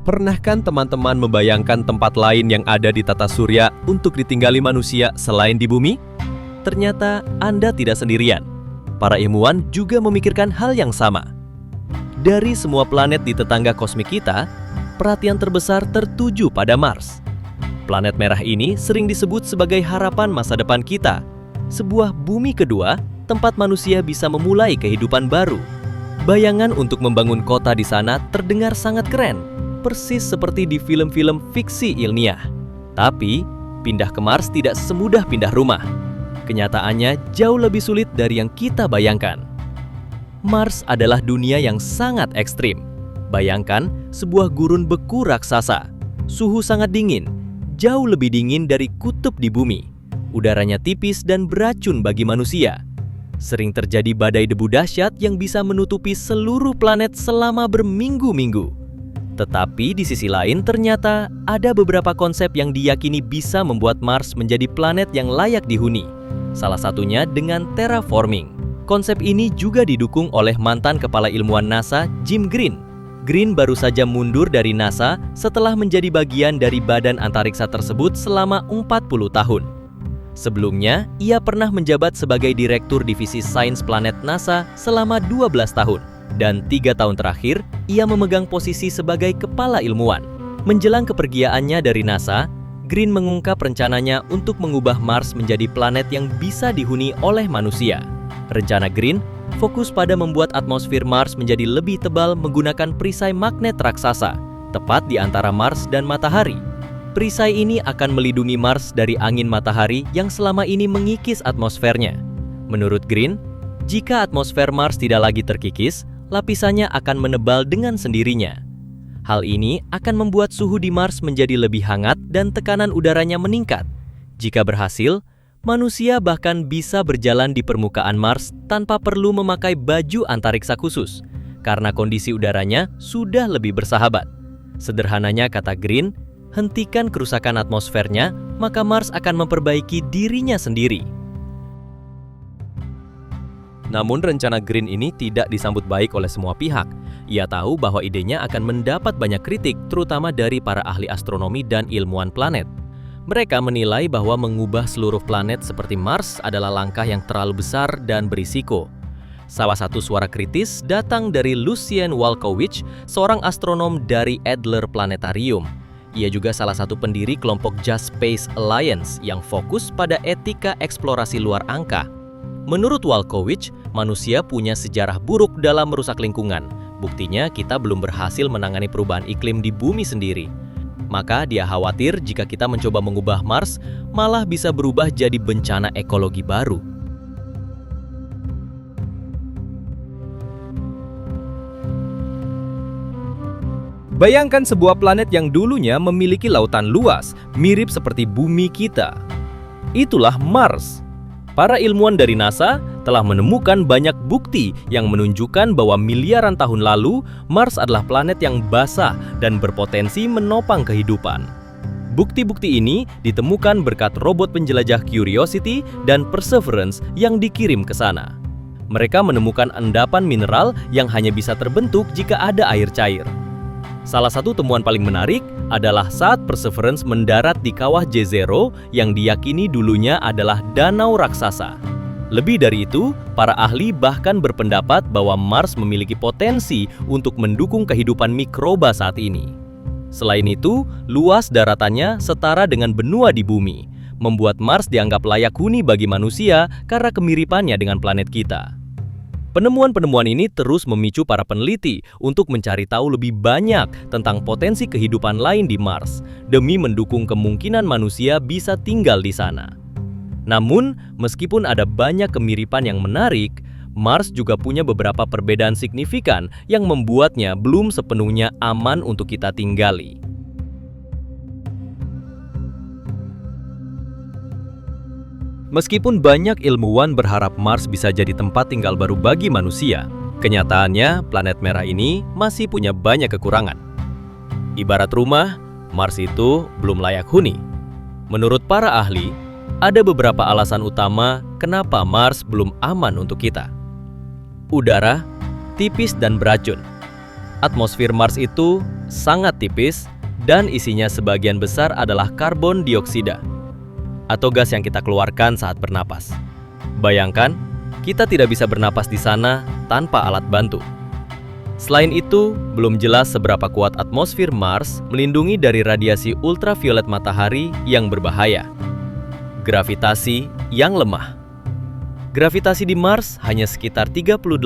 Pernah kan teman-teman membayangkan tempat lain yang ada di tata surya untuk ditinggali manusia selain di bumi? Ternyata Anda tidak sendirian. Para ilmuwan juga memikirkan hal yang sama. Dari semua planet di tetangga kosmik kita, perhatian terbesar tertuju pada Mars. Planet merah ini sering disebut sebagai harapan masa depan kita. Sebuah bumi kedua, tempat manusia bisa memulai kehidupan baru. Bayangan untuk membangun kota di sana terdengar sangat keren, persis seperti di film-film fiksi ilmiah. Tapi, pindah ke Mars tidak semudah pindah rumah. Kenyataannya jauh lebih sulit dari yang kita bayangkan. Mars adalah dunia yang sangat ekstrim. Bayangkan sebuah gurun beku raksasa. Suhu sangat dingin, jauh lebih dingin dari kutub di bumi. Udaranya tipis dan beracun bagi manusia. Sering terjadi badai debu dahsyat yang bisa menutupi seluruh planet selama berminggu-minggu. Tetapi di sisi lain ternyata ada beberapa konsep yang diyakini bisa membuat Mars menjadi planet yang layak dihuni. Salah satunya dengan terraforming. Konsep ini juga didukung oleh mantan kepala ilmuwan NASA, Jim Green. Green baru saja mundur dari NASA setelah menjadi bagian dari badan antariksa tersebut selama 40 tahun. Sebelumnya, ia pernah menjabat sebagai Direktur Divisi Sains Planet NASA selama 12 tahun. Dan 3 tahun terakhir, ia memegang posisi sebagai kepala ilmuwan. Menjelang kepergiannya dari NASA, Green mengungkap rencananya untuk mengubah Mars menjadi planet yang bisa dihuni oleh manusia. Rencana Green fokus pada membuat atmosfer Mars menjadi lebih tebal menggunakan perisai magnet raksasa, tepat di antara Mars dan matahari. Perisai ini akan melindungi Mars dari angin matahari yang selama ini mengikis atmosfernya. Menurut Green, jika atmosfer Mars tidak lagi terkikis, lapisannya akan menebal dengan sendirinya. Hal ini akan membuat suhu di Mars menjadi lebih hangat dan tekanan udaranya meningkat. Jika berhasil, manusia bahkan bisa berjalan di permukaan Mars tanpa perlu memakai baju antariksa khusus, karena kondisi udaranya sudah lebih bersahabat. Sederhananya kata Green, hentikan kerusakan atmosfernya, maka Mars akan memperbaiki dirinya sendiri. Namun rencana Green ini tidak disambut baik oleh semua pihak. Ia tahu bahwa idenya akan mendapat banyak kritik, terutama dari para ahli astronomi dan ilmuwan planet. Mereka menilai bahwa mengubah seluruh planet seperti Mars adalah langkah yang terlalu besar dan berisiko. Salah satu suara kritis datang dari Lucien Walkowicz, seorang astronom dari Adler Planetarium. Ia juga salah satu pendiri kelompok Just Space Alliance yang fokus pada etika eksplorasi luar angka. Menurut Walkowicz, manusia punya sejarah buruk dalam merusak lingkungan. Buktinya kita belum berhasil menangani perubahan iklim di bumi sendiri. Maka dia khawatir jika kita mencoba mengubah Mars, malah bisa berubah jadi bencana ekologi baru. Bayangkan sebuah planet yang dulunya memiliki lautan luas, mirip seperti bumi kita. Itulah Mars. Para ilmuwan dari NASA telah menemukan banyak bukti yang menunjukkan bahwa miliaran tahun lalu, Mars adalah planet yang basah dan berpotensi menopang kehidupan. Bukti-bukti ini ditemukan berkat robot penjelajah Curiosity dan Perseverance yang dikirim ke sana. Mereka menemukan endapan mineral yang hanya bisa terbentuk jika ada air cair. Salah satu temuan paling menarik adalah saat Perseverance mendarat di kawah Jezero yang diyakini dulunya adalah danau raksasa. Lebih dari itu, para ahli bahkan berpendapat bahwa Mars memiliki potensi untuk mendukung kehidupan mikroba saat ini. Selain itu, luas daratannya setara dengan benua di bumi, membuat Mars dianggap layak huni bagi manusia karena kemiripannya dengan planet kita. Penemuan-penemuan ini terus memicu para peneliti untuk mencari tahu lebih banyak tentang potensi kehidupan lain di Mars, demi mendukung kemungkinan manusia bisa tinggal di sana. Namun, meskipun ada banyak kemiripan yang menarik, Mars juga punya beberapa perbedaan signifikan yang membuatnya belum sepenuhnya aman untuk kita tinggali. Meskipun banyak ilmuwan berharap Mars bisa jadi tempat tinggal baru bagi manusia, kenyataannya planet merah ini masih punya banyak kekurangan. Ibarat rumah, Mars itu belum layak huni. Menurut para ahli, ada beberapa alasan utama kenapa Mars belum aman untuk kita. Udara, tipis dan beracun. Atmosfer Mars itu sangat tipis dan isinya sebagian besar adalah karbon dioksida atau gas yang kita keluarkan saat bernapas. Bayangkan, kita tidak bisa bernapas di sana tanpa alat bantu. Selain itu, belum jelas seberapa kuat atmosfer Mars melindungi dari radiasi ultraviolet matahari yang berbahaya. Gravitasi yang lemah. Gravitasi di Mars hanya sekitar 38%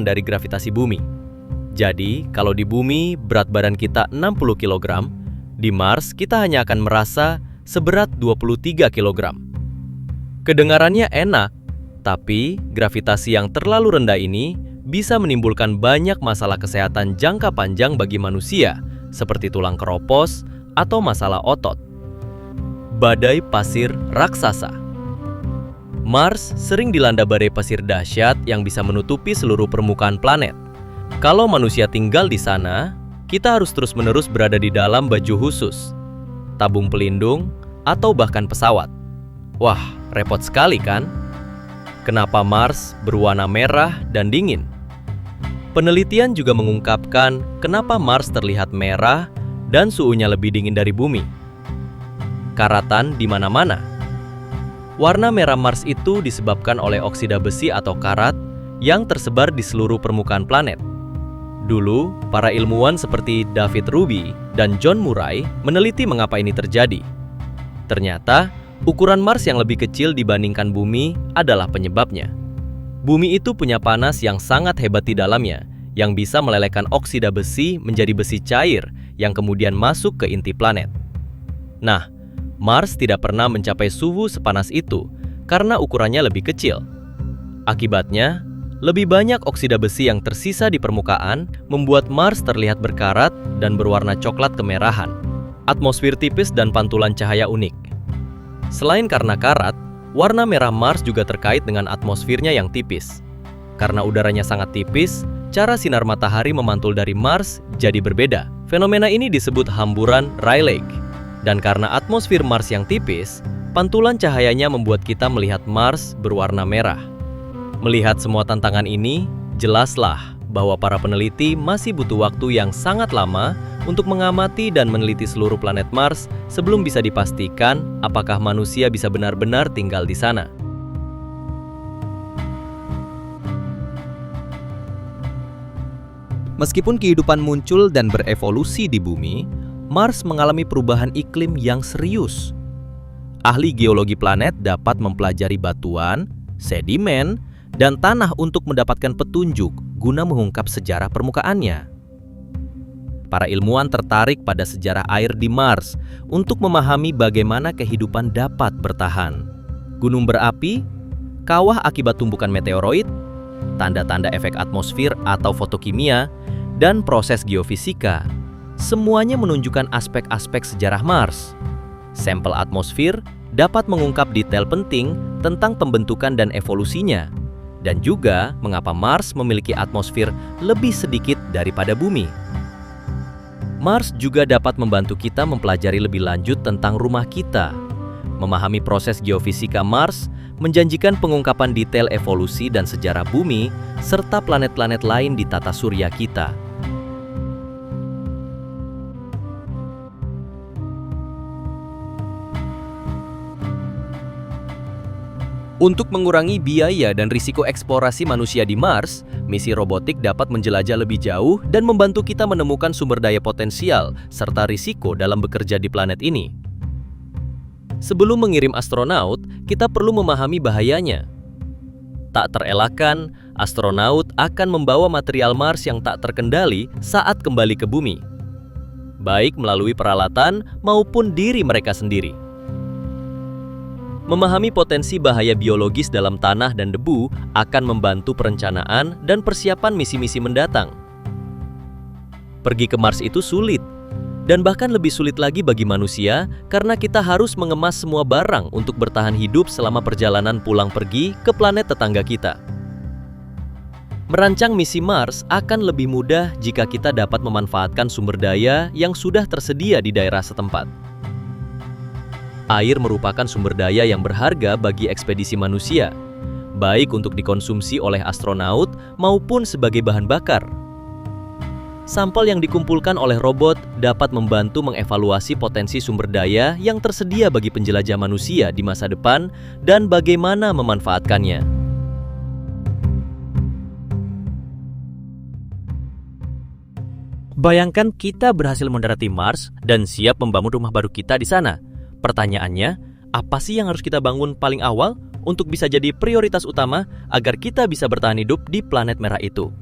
dari gravitasi bumi. Jadi, kalau di bumi berat badan kita 60 kg, di Mars kita hanya akan merasa seberat 23 kg. Kedengarannya enak, tapi gravitasi yang terlalu rendah ini bisa menimbulkan banyak masalah kesehatan jangka panjang bagi manusia, seperti tulang keropos atau masalah otot. Badai pasir raksasa. Mars sering dilanda badai pasir dahsyat yang bisa menutupi seluruh permukaan planet. Kalau manusia tinggal di sana, kita harus terus-menerus berada di dalam baju khusus, tabung pelindung, atau bahkan pesawat. Wah, repot sekali kan? Kenapa Mars berwarna merah dan dingin? Penelitian juga mengungkapkan kenapa Mars terlihat merah dan suhunya lebih dingin dari bumi. Karatan di mana-mana. Warna merah Mars itu disebabkan oleh oksida besi atau karat yang tersebar di seluruh permukaan planet. Dulu, para ilmuwan seperti David Ruby dan John Murray meneliti mengapa ini terjadi. Ternyata, ukuran Mars yang lebih kecil dibandingkan bumi adalah penyebabnya. Bumi itu punya panas yang sangat hebat di dalamnya, yang bisa melelehkan oksida besi menjadi besi cair yang kemudian masuk ke inti planet. Nah, Mars tidak pernah mencapai suhu sepanas itu karena ukurannya lebih kecil. Akibatnya, lebih banyak oksida besi yang tersisa di permukaan membuat Mars terlihat berkarat dan berwarna coklat kemerahan. Atmosfer tipis dan pantulan cahaya unik. Selain karena karat, warna merah Mars juga terkait dengan atmosfernya yang tipis. Karena udaranya sangat tipis, cara sinar matahari memantul dari Mars jadi berbeda. Fenomena ini disebut hamburan Rayleigh. Dan karena atmosfer Mars yang tipis, pantulan cahayanya membuat kita melihat Mars berwarna merah. Melihat semua tantangan ini, jelaslah bahwa para peneliti masih butuh waktu yang sangat lama untuk mengamati dan meneliti seluruh planet Mars sebelum bisa dipastikan apakah manusia bisa benar-benar tinggal di sana. Meskipun kehidupan muncul dan berevolusi di bumi, Mars mengalami perubahan iklim yang serius. Ahli geologi planet dapat mempelajari batuan, sedimen, dan tanah untuk mendapatkan petunjuk guna mengungkap sejarah permukaannya. Para ilmuwan tertarik pada sejarah air di Mars untuk memahami bagaimana kehidupan dapat bertahan. Gunung berapi, kawah akibat tumbukan meteoroid, tanda-tanda efek atmosfer atau fotokimia, dan proses geofisika. Semuanya menunjukkan aspek-aspek sejarah Mars. Sampel atmosfer dapat mengungkap detail penting tentang pembentukan dan evolusinya, dan juga mengapa Mars memiliki atmosfer lebih sedikit daripada bumi. Mars juga dapat membantu kita mempelajari lebih lanjut tentang rumah kita. Memahami proses geofisika Mars menjanjikan pengungkapan detail evolusi dan sejarah bumi serta planet-planet lain di tata surya kita. Untuk mengurangi biaya dan risiko eksplorasi manusia di Mars, misi robotik dapat menjelajah lebih jauh dan membantu kita menemukan sumber daya potensial serta risiko dalam bekerja di planet ini. Sebelum mengirim astronaut, kita perlu memahami bahayanya. Tak terelakkan, astronaut akan membawa material Mars yang tak terkendali saat kembali ke bumi, baik melalui peralatan maupun diri mereka sendiri. Memahami potensi bahaya biologis dalam tanah dan debu akan membantu perencanaan dan persiapan misi-misi mendatang. Pergi ke Mars itu sulit, dan bahkan lebih sulit lagi bagi manusia karena kita harus mengemas semua barang untuk bertahan hidup selama perjalanan pulang pergi ke planet tetangga kita. Merancang misi Mars akan lebih mudah jika kita dapat memanfaatkan sumber daya yang sudah tersedia di daerah setempat. Air merupakan sumber daya yang berharga bagi ekspedisi manusia, baik untuk dikonsumsi oleh astronaut maupun sebagai bahan bakar. Sampel yang dikumpulkan oleh robot dapat membantu mengevaluasi potensi sumber daya yang tersedia bagi penjelajah manusia di masa depan dan bagaimana memanfaatkannya. Bayangkan kita berhasil mendarat di Mars dan siap membangun rumah baru kita di sana. Pertanyaannya, apa sih yang harus kita bangun paling awal untuk bisa jadi prioritas utama agar kita bisa bertahan hidup di planet merah itu?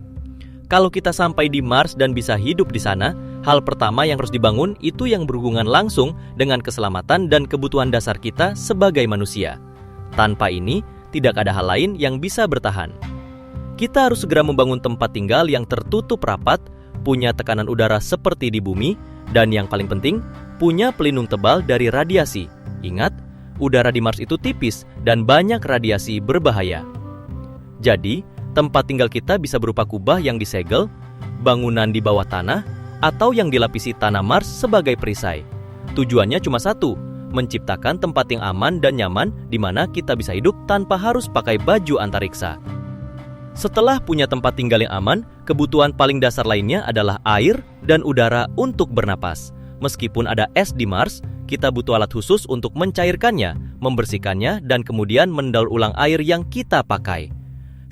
Kalau kita sampai di Mars dan bisa hidup di sana, hal pertama yang harus dibangun itu yang berhubungan langsung dengan keselamatan dan kebutuhan dasar kita sebagai manusia. Tanpa ini, tidak ada hal lain yang bisa bertahan. Kita harus segera membangun tempat tinggal yang tertutup rapat, punya tekanan udara seperti di bumi, dan yang paling penting, punya pelindung tebal dari radiasi. Ingat, udara di Mars itu tipis dan banyak radiasi berbahaya. Jadi, tempat tinggal kita bisa berupa kubah yang disegel, bangunan di bawah tanah, atau yang dilapisi tanah Mars sebagai perisai. Tujuannya cuma satu, menciptakan tempat yang aman dan nyaman di mana kita bisa hidup tanpa harus pakai baju antariksa. Setelah punya tempat tinggal yang aman, kebutuhan paling dasar lainnya adalah air dan udara untuk bernapas. Meskipun ada es di Mars, kita butuh alat khusus untuk mencairkannya, membersihkannya, dan kemudian mendaur ulang air yang kita pakai.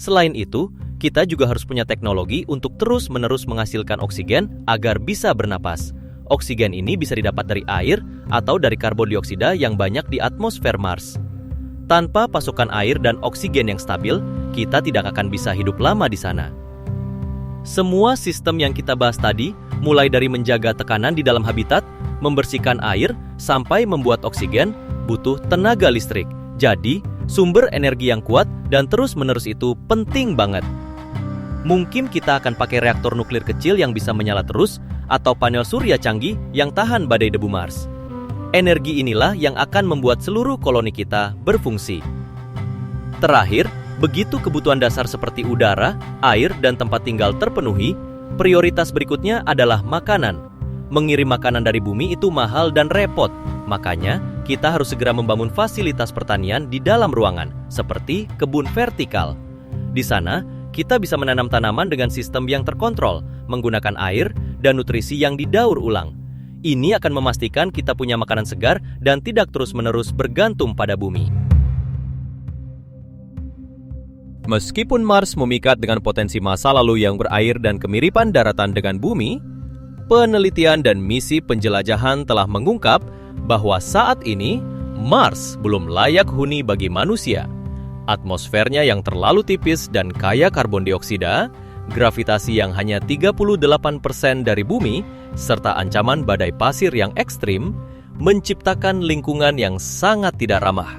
Selain itu, kita juga harus punya teknologi untuk terus-menerus menghasilkan oksigen agar bisa bernapas. Oksigen ini bisa didapat dari air atau dari karbon dioksida yang banyak di atmosfer Mars. Tanpa pasokan air dan oksigen yang stabil, kita tidak akan bisa hidup lama di sana. Semua sistem yang kita bahas tadi, mulai dari menjaga tekanan di dalam habitat, membersihkan air, sampai membuat oksigen, butuh tenaga listrik. Jadi, sumber energi yang kuat dan terus-menerus itu penting banget. Mungkin kita akan pakai reaktor nuklir kecil yang bisa menyala terus, atau panel surya canggih yang tahan badai debu Mars. Energi inilah yang akan membuat seluruh koloni kita berfungsi. Terakhir, begitu kebutuhan dasar seperti udara, air, dan tempat tinggal terpenuhi, prioritas berikutnya adalah makanan. Mengirim makanan dari bumi itu mahal dan repot, makanya kita harus segera membangun fasilitas pertanian di dalam ruangan, seperti kebun vertikal. Di sana, kita bisa menanam tanaman dengan sistem yang terkontrol, menggunakan air dan nutrisi yang didaur ulang. Ini akan memastikan kita punya makanan segar dan tidak terus-menerus bergantung pada bumi. Meskipun Mars memikat dengan potensi masa lalu yang berair dan kemiripan daratan dengan bumi, penelitian dan misi penjelajahan telah mengungkap bahwa saat ini Mars belum layak huni bagi manusia. Atmosfernya yang terlalu tipis dan kaya karbon dioksida, gravitasi yang hanya 38% dari bumi, serta ancaman badai pasir yang ekstrim, menciptakan lingkungan yang sangat tidak ramah.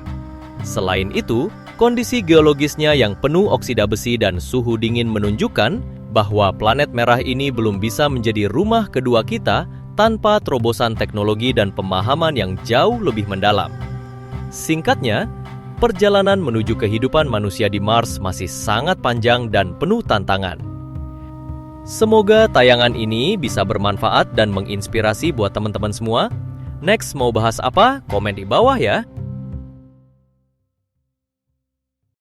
Selain itu, kondisi geologisnya yang penuh oksida besi dan suhu dingin menunjukkan bahwa planet merah ini belum bisa menjadi rumah kedua kita tanpa terobosan teknologi dan pemahaman yang jauh lebih mendalam. Singkatnya, perjalanan menuju kehidupan manusia di Mars masih sangat panjang dan penuh tantangan. Semoga tayangan ini bisa bermanfaat dan menginspirasi buat teman-teman semua. Next mau bahas apa? Komen di bawah ya.